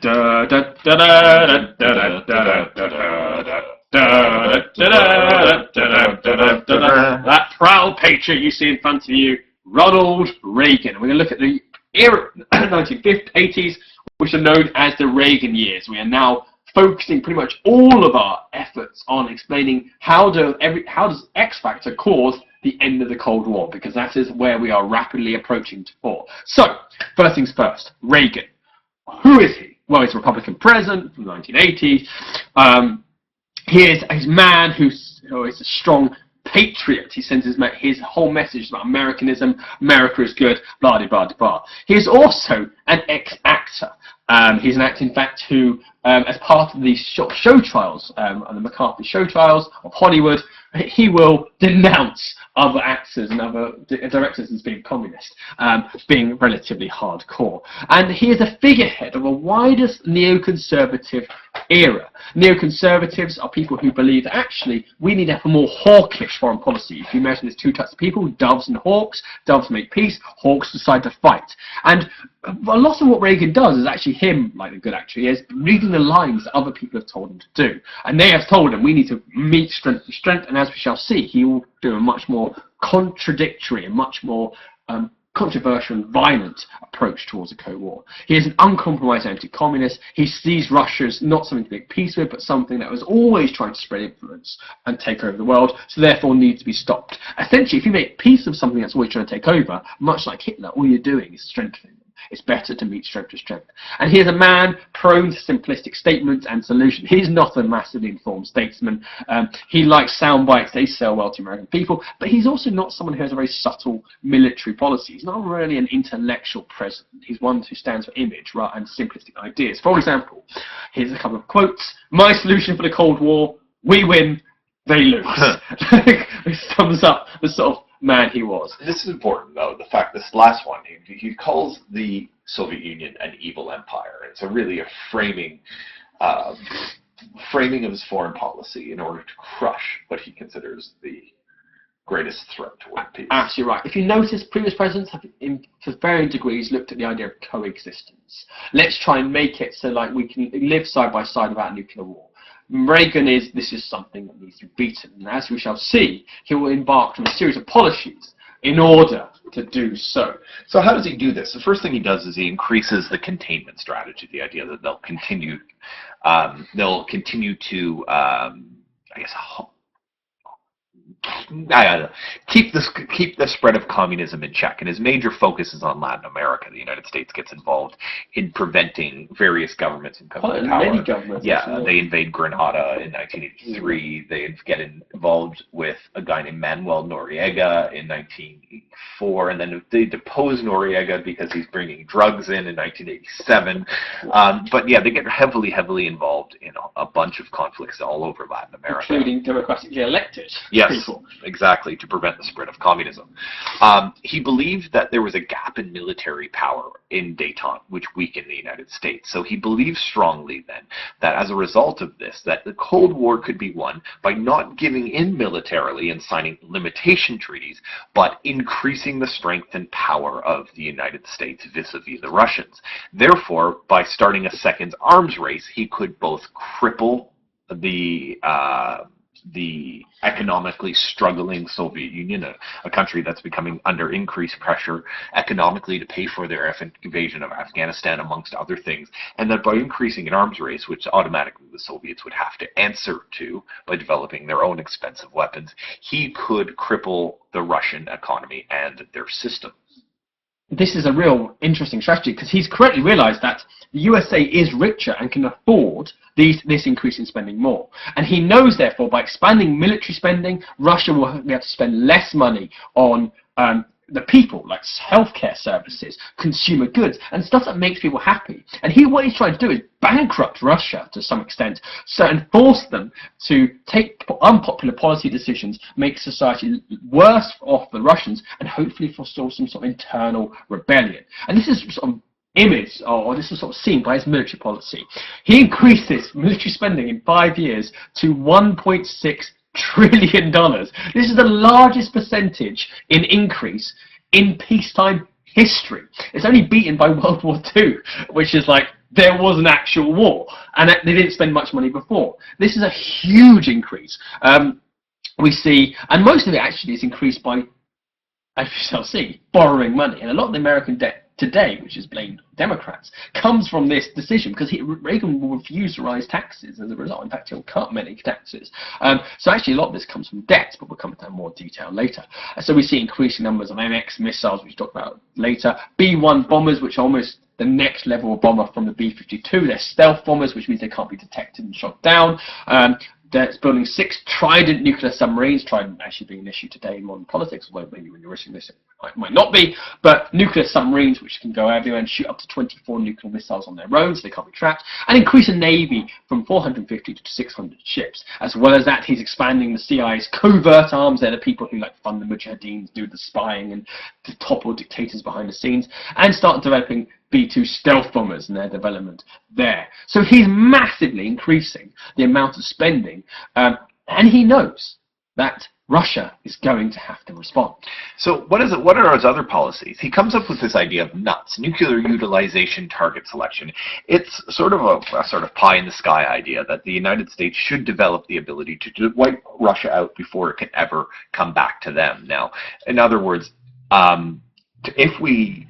That proud patriot you see in front of you, Ronald Reagan. We're going to look at the era 1980s, which are known as the Reagan years. We are now focusing pretty much all of our efforts on explaining how does X Factor cause the end of the Cold War, because that is where we are rapidly approaching to. So, first things first, Reagan. Who is he? Well, he's a Republican president from the 1980s. He is a man who is a strong patriot. He sends his whole message about Americanism. America is good, blah, blah, blah, blah. He is also an ex-actor. He's an actor, in fact, who, as part of these show trials, the McCarthy show trials of Hollywood, he will denounce other actors and other directors as being communist, being relatively hardcore. And he is a figurehead of a wider neoconservative era. Neoconservatives are people who believe that actually we need to have a more hawkish foreign policy. If you imagine there's two types of people, doves and hawks. Doves make peace, hawks decide to fight. And a lot of what Reagan does is actually him, like the good actor he is, reading the lines that other people have told him to do. And they have told him we need to meet strength to strength, and as we shall see, he will do a much more contradictory and much more controversial and violent approach towards the Cold War. He is an uncompromised anti-communist. He sees Russia as not something to make peace with, but something that was always trying to spread influence and take over the world, so therefore needs to be stopped. Essentially, if you make peace with something that's always trying to take over, much like Hitler, all you're doing is strengthening them. It's better to meet strength to strength. And he is a man prone to simplistic statements and solutions. He's not a massively informed statesman. He likes sound bites. They sell well to American people. But he's also not someone who has a very subtle military policy. He's not really an intellectual president. He's one who stands for image rather than simplistic ideas. For example, here's a couple of quotes. My solution for the Cold War: we win, they lose. It sums up the sort of man he was. This is important, though, the fact this last one, he calls the Soviet Union an evil empire. It's really a framing of his foreign policy in order to crush what he considers the greatest threat to world peace. Absolutely right. If you notice, previous presidents have, to varying degrees, looked at the idea of coexistence. Let's try and make it so like we can live side by side without nuclear war. Reagan this is something that needs to be beaten, and as we shall see, he will embark on a series of policies in order to do so. So how does he do this? The first thing he does is he increases the containment strategy, the idea that they'll continue to, keep the spread of communism in check, and his major focus is on Latin America. The United States gets involved in preventing various governments from coming to power. Many governments. Yeah, they invade Grenada in 1983. They get involved with a guy named Manuel Noriega in 1984, and then they depose Noriega because he's bringing drugs in 1987. But yeah, they get heavily involved in a bunch of conflicts all over Latin America, including democratically elected people. Exactly, to prevent the spread of communism. He believed that there was a gap in military power in détente, which weakened the United States. So he believed strongly then that as a result of this, that the Cold War could be won by not giving in militarily and signing limitation treaties, but increasing the strength and power of the United States vis-a-vis the Russians. Therefore, by starting a second arms race, he could both cripple the economically struggling Soviet Union, a country that's becoming under increased pressure economically to pay for their invasion of Afghanistan, amongst other things, and that by increasing an arms race, which automatically the Soviets would have to answer to by developing their own expensive weapons, he could cripple the Russian economy and their system. This is a real interesting strategy, because he's correctly realized that the USA is richer and can afford this increase in spending more. And he knows, therefore, by expanding military spending, Russia will be able to spend less money on the people, like healthcare services, consumer goods, and stuff that makes people happy. And what he's trying to do is bankrupt Russia to some extent, and force them to take unpopular policy decisions, make society worse off the Russians, and hopefully forestall some sort of internal rebellion. And this is sort of image, or this is sort of seen by his military policy. He increased his military spending in 5 years to $1.6 trillion. This is the largest percentage in increase in peacetime history. It's only beaten by World War II, which is like there was an actual war, and they didn't spend much money before. This is a huge increase. We see, and most of it actually is increased by, as we shall see, borrowing money. And a lot of the American debt today, which is blamed Democrats, comes from this decision, because Reagan will refuse to rise taxes as a result. In fact, he'll cut many taxes. So actually a lot of this comes from debt, but we'll come into that in more detail later. So we see increasing numbers of MX missiles, which we'll talk about later. B-1 bombers, which are almost the next level of bomber from the B-52. They're stealth bombers, which means they can't be detected and shot down. That's building 6 Trident nuclear submarines. Trident actually being an issue today in modern politics, although maybe when you're listening to this it might not be. But nuclear submarines which can go everywhere and shoot up to 24 nuclear missiles on their own, so they can't be trapped. And increase a navy from 450 to 600 ships. As well as that, he's expanding the CIA's covert arms. They're the people who fund the Mujahideen, do the spying and topple dictators behind the scenes, and start developing B-2 stealth bombers and their development there. So he's massively increasing the amount of spending, and he knows that Russia is going to have to respond. So what are his other policies? He comes up with this idea of NUTS, nuclear utilization target selection. It's sort of a sort of pie in the sky idea that the United States should develop the ability to wipe Russia out before it can ever come back to them. Now, in other words, if we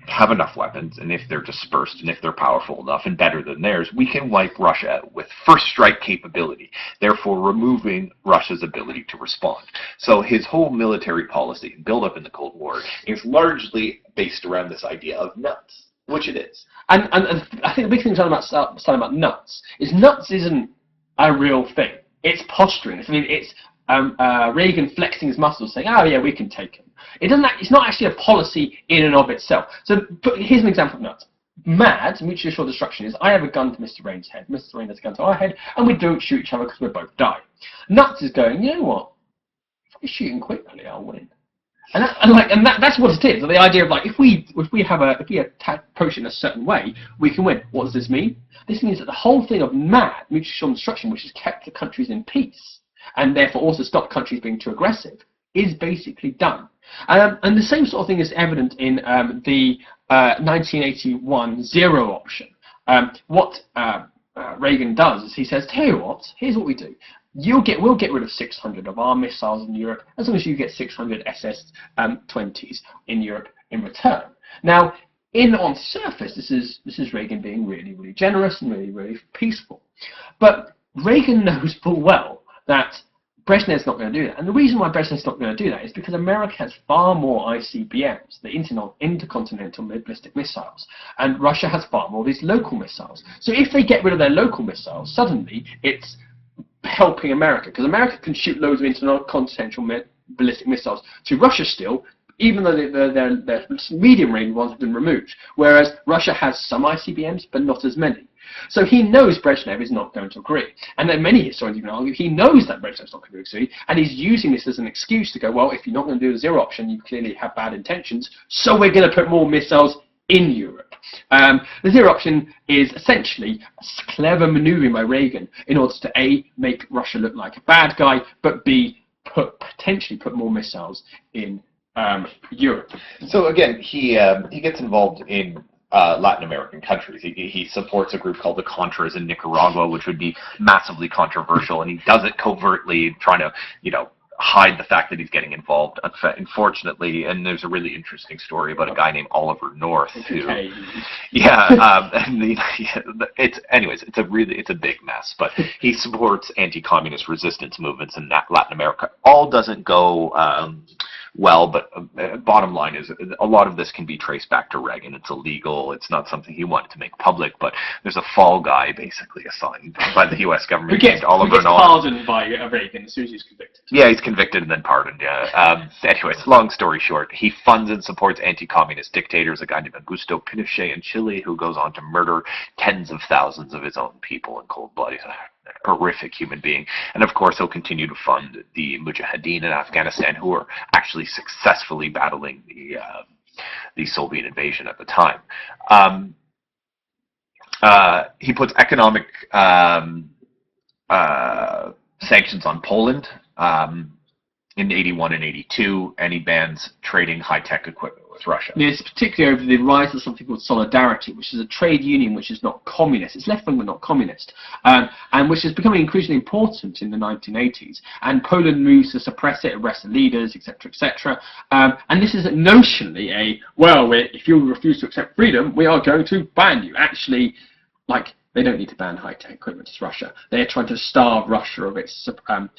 have enough weapons, and if they're dispersed, and if they're powerful enough and better than theirs, we can wipe Russia out with first strike capability, therefore removing Russia's ability to respond. So his whole military policy, built up in the Cold War, is largely based around this idea of NUTS, which it is. And I think the big thing about NUTS is NUTS isn't a real thing. It's posturing. I mean, it's Reagan flexing his muscles, saying, "Oh yeah, we can take him." It's not actually a policy in and of itself. So here's an example of NUTS. MAD, mutually assured destruction, is I have a gun to Mr. Raine's head, Mr. Raine has a gun to our head, and we don't shoot each other because we both die. NUTS is going, you know what? If we're shooting quickly, I'll win. And that's what it is. The idea of if we approach it in a certain way, we can win. What does this mean? This means that the whole thing of MAD, mutually assured destruction, which has kept the countries in peace, and therefore also stopped countries being too aggressive, is basically done. And the same sort of thing is evident in the 1981 zero option. What Reagan does is he says, tell you what, here's what we do. We'll get rid of 600 of our missiles in Europe, as long as you get 600 SS-20s in Europe in return. Now, on surface, this is Reagan being really, really generous and really, really peaceful. But Reagan knows full well that Brezhnev's not going to do that. And the reason why Brezhnev's not going to do that is because America has far more ICBMs, the intercontinental ballistic missiles, and Russia has far more of these local missiles. So if they get rid of their local missiles, suddenly it's helping America, because America can shoot loads of intercontinental ballistic missiles to Russia still, even though their medium-range ones have been removed, whereas Russia has some ICBMs, but not as many. So he knows Brezhnev is not going to agree. And then many historians even argue he knows that Brezhnev's not going to agree, and he's using this as an excuse to go, well, if you're not going to do the zero option, you clearly have bad intentions, so we're going to put more missiles in Europe. The zero option is essentially a clever maneuvering by Reagan in order to A, make Russia look like a bad guy, but B, potentially put more missiles in Europe. So again, he gets involved in Latin American countries. He supports a group called the Contras in Nicaragua, which would be massively controversial, and he does it covertly, trying to, hide the fact that he's getting involved. Unfortunately, and there's a really interesting story about a guy named Oliver North who, it's a big mess. But he supports anti-communist resistance movements in Latin America. All doesn't go well, but bottom line is a lot of this can be traced back to Reagan. It's illegal. It's not something he wanted to make public, but there's a fall guy basically assigned by the U.S. government. Who gets pardoned by Reagan as soon as he's convicted. Yeah, he's convicted and then pardoned. Yeah. Anyways, long story short, he funds and supports anti-communist dictators, a guy named Augusto Pinochet in Chile, who goes on to murder tens of thousands of his own people in cold blood. He's a horrific human being. And of course, he'll continue to fund the Mujahideen in Afghanistan, who are actually successfully battling the Soviet invasion at the time. He puts economic sanctions on Poland in 81 and 82, and he bans trading high-tech equipment with Russia. It's particularly over the rise of something called Solidarity, which is a trade union which is not communist. It's left-wing but not communist, and which is becoming increasingly important in the 1980s. And Poland moves to suppress it, arrest the leaders, etc., etc. And this is notionally if you refuse to accept freedom, we are going to ban you. Actually, they don't need to ban high-tech equipment to Russia. They're trying to starve Russia of its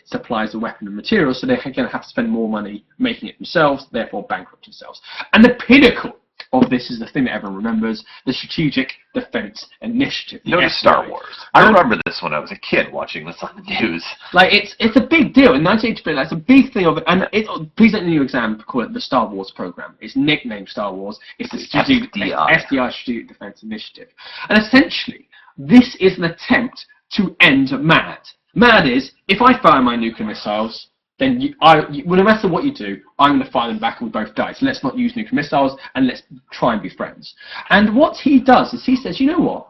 supplies of weapon and materials, so they're going to have to spend more money making it themselves, therefore bankrupt themselves. And the pinnacle of this is the thing that everyone remembers, the Strategic Defense Initiative. Notice Star Wars. I remember this when I was a kid watching this on the news. It's a big deal. In 1980, it's a big thing of it. And please don't in your exam call it the Star Wars program. It's nicknamed Star Wars. It's the SDI, Strategic Defense Initiative. And essentially, this is an attempt to end MAD. MAD is, if I fire my nuclear missiles, then no matter what you do, I'm going to fire them back and we both die. So let's not use nuclear missiles and let's try and be friends. And what he does is he says, you know what?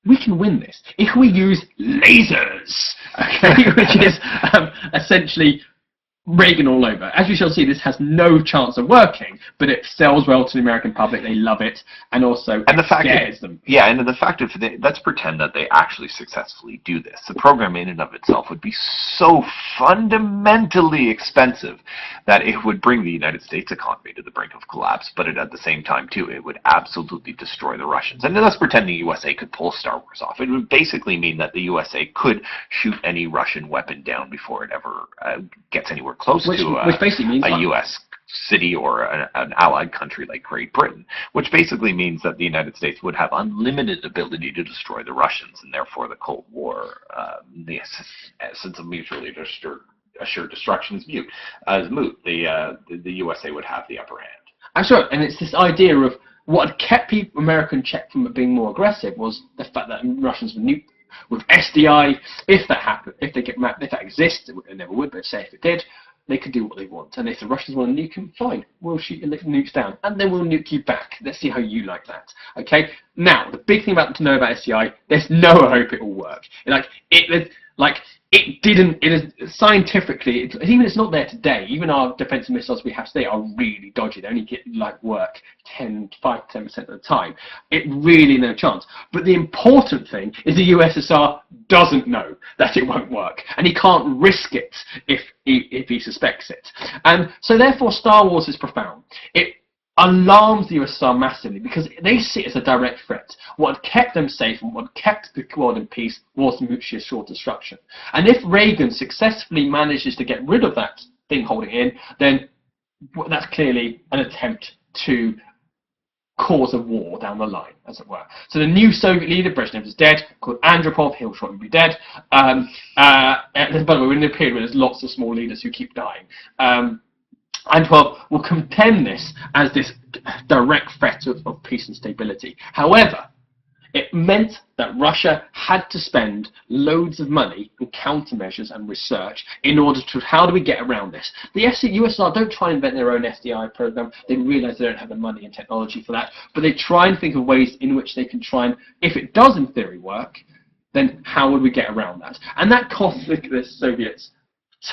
We can win this if we use lasers, okay? Which is essentially Reagan all over. As we shall see, this has no chance of working, but it sells well to the American public. They love it, and also it scares them. Yeah, and the fact of let's pretend that they actually successfully do this. The program in and of itself would be so fundamentally expensive that it would bring the United States economy to the brink of collapse, but at the same time, too, it would absolutely destroy the Russians. And let's pretend the USA could pull Star Wars off. It would basically mean that the USA could shoot any Russian weapon down before it ever gets anywhere close to a U.S. city or an allied country like Great Britain, which basically means that the United States would have unlimited ability to destroy the Russians, and therefore the Cold War, the essence of mutually assured destruction is moot. The USA would have the upper hand. I'm sure, and it's this idea of what had kept American Czech from being more aggressive was the fact that Russians would nuke with SDI. If that happened, if that exists, it never would, but say if it did, they could do what they want. And if the Russians want to nuke them, fine, we'll shoot your nukes down, and then we'll nuke you back. Let's see how you like that. Okay. Now, the big thing to know about SDI, there's no hope it will work. It is scientifically, even it's not there today, even our defensive missiles we have today are really dodgy. They only get work 5 to 10% of the time. It really no chance. But the important thing is the USSR doesn't know that it won't work, and he can't risk it if he suspects it. And so therefore Star Wars is profound. It alarms the USSR massively because they see it as a direct threat. What had kept them safe and what kept the world in peace was mutually assured destruction. And if Reagan successfully manages to get rid of that thing holding in, then that's clearly an attempt to cause a war down the line, as it were. So the new Soviet leader, Brezhnev, is dead, called Andropov. He'll shortly be dead. By the way, we're in a period where there's lots of small leaders who keep dying. Andropov will condemn this as this direct threat of peace and stability. However, it meant that Russia had to spend loads of money on countermeasures and research in order to, how do we get around this? The USSR don't try and invent their own FDI program. They realize they don't have the money and technology for that, but they try and think of ways in which they can try and, if it does in theory work, then how would we get around that? And that costs the Soviets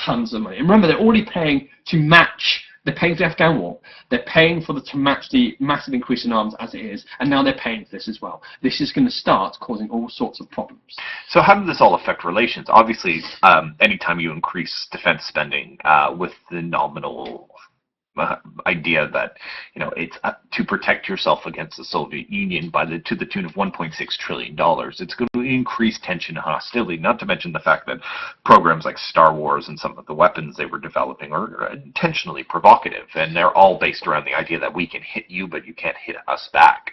tons of money. And remember, they're already paying to match. They're paying for the Afghan war. They're paying to match the massive increase in arms as it is, and now they're paying for this as well. This is going to start causing all sorts of problems. So how does this all affect relations? Obviously, anytime you increase defense spending with the nominal idea that it's to protect yourself against the Soviet Union to the tune of $1.6 trillion. It's going to increase tension and hostility, not to mention the fact that programs like Star Wars and some of the weapons they were developing are intentionally provocative, and they're all based around the idea that we can hit you, but you can't hit us back.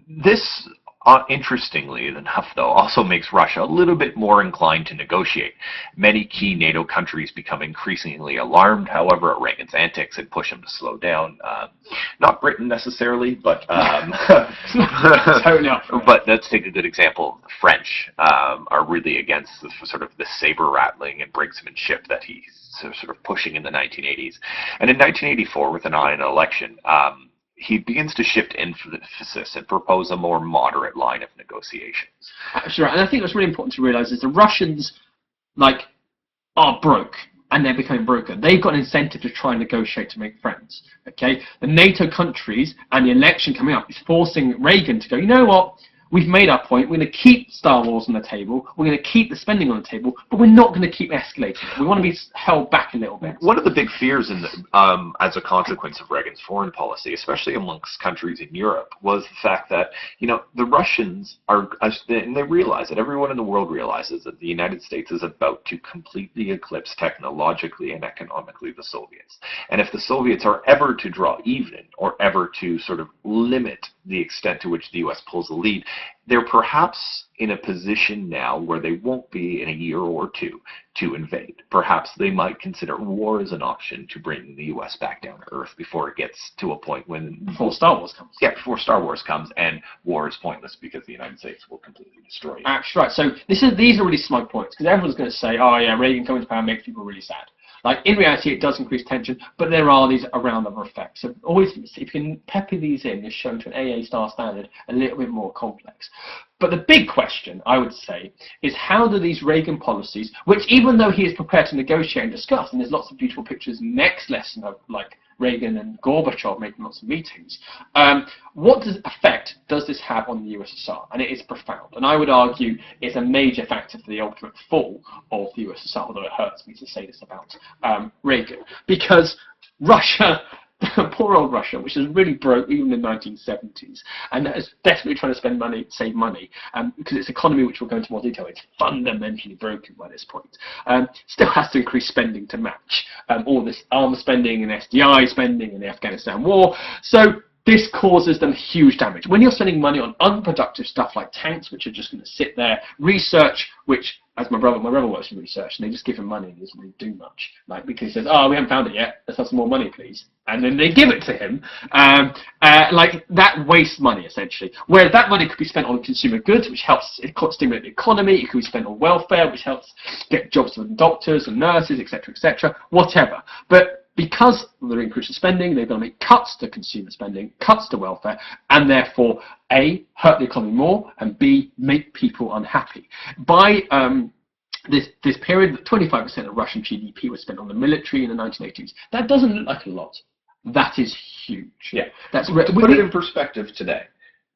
This interestingly enough, though, also makes Russia a little bit more inclined to negotiate. Many key NATO countries become increasingly alarmed, however, at Reagan's antics and push him to slow down. Not Britain necessarily, but but let's take a good example. The French are really against the sort of the saber rattling and brinksmanship that he's sort of pushing in the 1980s. And in 1984, with an eye on an election, he begins to shift emphasis and propose a more moderate line of negotiations. Sure, and I think what's really important to realize is the Russians, are broke. and they're becoming broken. They've got an incentive to try and negotiate to make friends. Okay, the NATO countries and the election coming up is forcing Reagan to go, you know what? We've made our point. We're going to keep Star Wars on the table. We're going to keep the spending on the table, but we're not going to keep escalating it. We want to be held back a little bit. One of the big fears as a consequence of Reagan's foreign policy, especially amongst countries in Europe, was the fact that, the Russians are, and they realize it, everyone in the world realizes that the United States is about to completely eclipse technologically and economically the Soviets. And if the Soviets are ever to draw even, or ever to sort of limit the extent to which the U.S. pulls the lead, they're perhaps in a position now where they won't be in a year or two to invade. Perhaps they might consider war as an option to bring the U.S. back down to earth before it gets to a point when... Before Star Wars comes. Yeah, before Star Wars comes, and war is pointless because the United States will completely destroy it. That's right. So these are really smug points, because everyone's going to say, oh yeah, Reagan coming to power makes people really sad. Like, in reality, it does increase tension, but there are these around-the effects. So always, if you can pepper these in, you're shown to an AA star standard a little bit more complex. But the big question, I would say, is how do these Reagan policies, which even though he is prepared to negotiate and discuss, and there's lots of beautiful pictures next lesson of, like, Reagan and Gorbachev making lots of meetings, what effect does this have on the USSR? And it is profound. And I would argue it's a major factor for the ultimate fall of the USSR, although it hurts me to say this about Reagan. Because Russia, poor old Russia, which is really broke even in the 1970s, and is desperately trying to save money, because its economy, which we'll go into more detail, it's fundamentally broken by this point, still has to increase spending to match all this arms spending and SDI spending in the Afghanistan war. So this causes them huge damage. When you're spending money on unproductive stuff like tanks, which are just going to sit there, research, which, as my brother works in research, and they just give him money and he doesn't really do much. Like, because he says, oh, we haven't found it yet, let's have some more money, please. And then they give it to him. Like, that wastes money, essentially. Whereas that money could be spent on consumer goods, which helps stimulate the economy. It could be spent on welfare, which helps get jobs for doctors and nurses, etc., whatever. But because of the increase in spending, they're going to make cuts to consumer spending, cuts to welfare, and therefore, A, hurt the economy more, and B, make people unhappy. By this period, 25% of Russian GDP was spent on the military in the 1980s. That doesn't look like a lot. That is huge. Yeah. That's to put it in perspective today,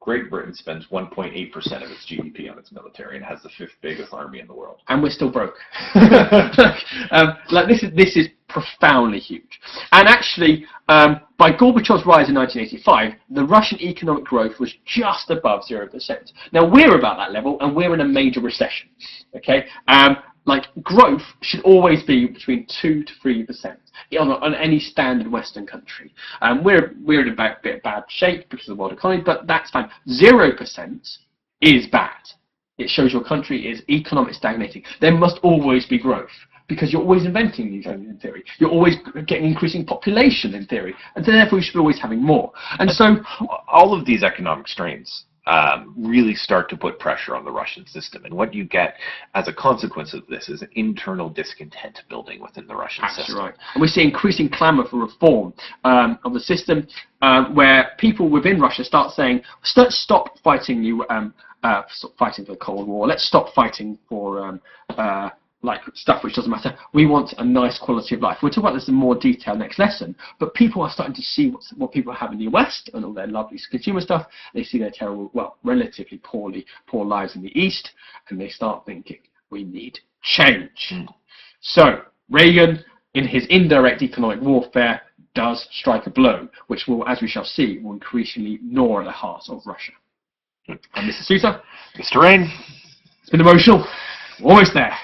Great Britain spends 1.8% of its GDP on its military and has the 5th biggest army in the world. And we're still broke. Like, this is profoundly huge. And actually, by Gorbachev's rise in 1985, the Russian economic growth was just above 0%. Now, we're about that level, and we're in a major recession. Okay? Like, growth should always be between 2 to 3% on any standard Western country. We're in a bit of bad shape because of the world economy, but that's fine. 0% is bad. It shows your country is economic stagnating. There must always be growth, because you're always inventing new things in theory. You're always getting increasing population in theory, and so therefore you should be always having more. And so all of these economic strains really start to put pressure on the Russian system. And what you get as a consequence of this is internal discontent building within the Russian system. That's right. And we see increasing clamour for reform of the system, where people within Russia start saying, let's stop fighting fighting for the Cold War. Let's stop fighting for like stuff which doesn't matter. We want a nice quality of life. We'll talk about this in more detail next lesson, but people are starting to see what people have in the West and all their lovely consumer stuff. They see their terrible, well, relatively poor lives in the East, and they start thinking, we need change. So Reagan, in his indirect economic warfare, does strike a blow, which will, as we shall see, will increasingly gnaw at the heart of Russia. And Mr. Suter, Mr. Raine, it's been emotional. Almost there.